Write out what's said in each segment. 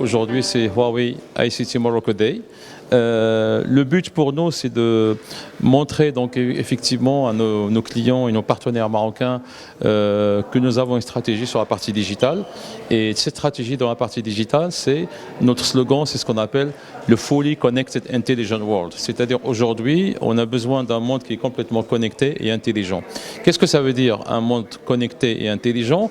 aujourd'hui c'est Huawei ICT Morocco Day. Le but pour nous, c'est de montrer donc effectivement à nos clients et nos partenaires marocains que nous avons une stratégie sur la partie digitale. Et cette stratégie dans la partie digitale, c'est notre slogan, c'est ce qu'on appelle le Fully Connected Intelligent World. C'est-à-dire aujourd'hui, on a besoin d'un monde qui est complètement connecté et intelligent. Qu'est-ce que ça veut dire un monde connecté et intelligent?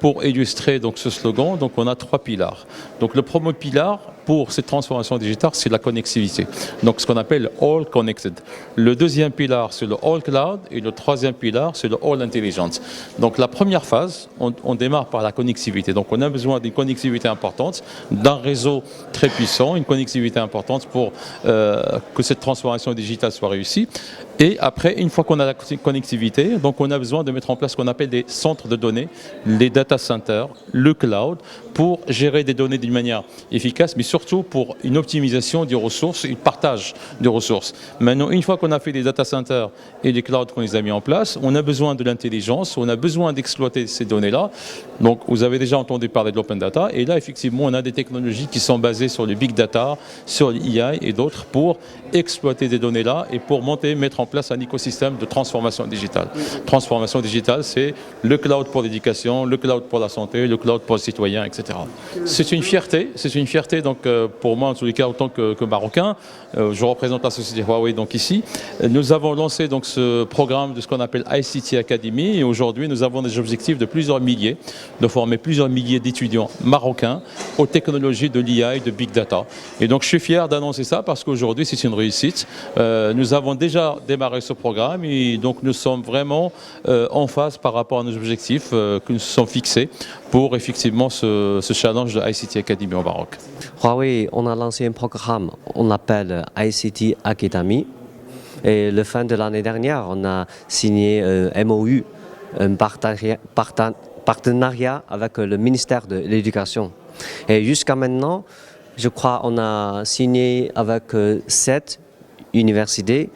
Pour illustrer donc ce slogan, donc on a 3 piliers. Donc le premier pilier pour cette transformation digitale, c'est la connectivité. Donc ce qu'on appelle All Connected. Le deuxième pilier, c'est le All Cloud et le troisième pilier, c'est le All Intelligence. Donc la première phase, on démarre par la connectivité. Donc on a besoin d'une connectivité importante, d'un réseau très puissant, une connectivité importante pour que cette transformation digitale soit réussie. Et après, une fois qu'on a la connectivité, donc on a besoin de mettre en place ce qu'on appelle des centres de données, les data centers, le cloud, pour gérer des données d'une manière efficace, mais surtout pour une optimisation des ressources et le partage des ressources. Maintenant, une fois qu'on a fait les data centers et les clouds qu'on les a mis en place, on a besoin de l'intelligence, on a besoin d'exploiter ces données-là. Donc, vous avez déjà entendu parler de l'open data, et là, effectivement, on a des technologies qui sont basées sur le big data, sur l'IA et d'autres pour exploiter ces données-là et pour mettre en place un écosystème de transformation digitale. Transformation digitale, c'est le cloud pour l'éducation, le cloud pour la santé, le cloud pour les citoyens, etc. C'est une fierté donc pour moi en tous les cas en tant que Marocain. Je représente la société Huawei donc ici. Nous avons lancé donc ce programme de ce qu'on appelle ICT Academy et aujourd'hui nous avons des objectifs de plusieurs milliers, de former plusieurs milliers d'étudiants marocains aux technologies de l'IA et de Big Data. Et donc je suis fier d'annoncer ça parce qu'aujourd'hui c'est une réussite. Nous avons déjà démarré ce programme et donc nous sommes vraiment en phase par rapport à nos objectifs que nous sommes fixés pour effectivement ce challenge de ICT Academy au Maroc. Huawei, on a lancé un programme, on l'appelle ICT Academy. Et le fin de l'année dernière, on a signé un MOU, un partenariat avec le ministère de l'Éducation. Et jusqu'à maintenant, je crois qu'on a signé avec 7 universités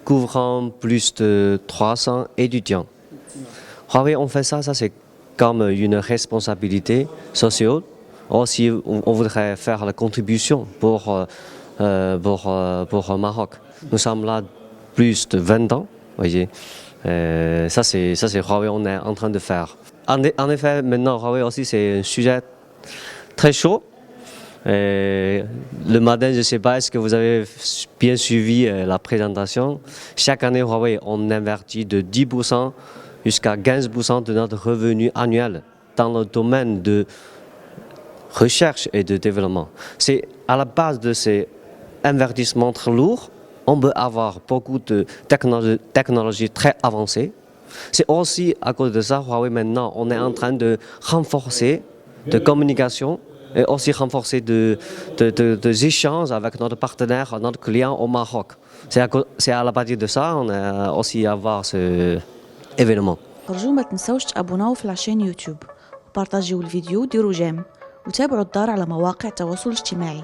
couvrant plus de 300 étudiants. Huawei, on fait ça c'est comme une responsabilité sociale. Aussi, on voudrait faire la contribution pour le Maroc. Nous sommes là plus de 20 ans, voyez. Ça c'est Huawei, on est en train de faire. En effet, maintenant, Huawei aussi, c'est un sujet très chaud. Le matin, je ne sais pas, est-ce que vous avez bien suivi la présentation? Chaque année, Huawei, on investit de 10% jusqu'à 15% de notre revenu annuel dans le domaine de recherche et de développement. C'est à la base de ces investissements très lourds, on peut avoir beaucoup de technologies très avancées. C'est aussi à cause de ça, Huawei maintenant, on est en train de renforcer de communication et aussi renforcer des échanges avec notre partenaire, notre client au Maroc. C'est à la partir de ça, on a aussi avoir ce événement. أرجو ما تنسوش تابوناو في العشان يوتيوب وبارطاجيو الفيديو وديروا جيم وتابعوا الدار على مواقع التواصل الاجتماعي.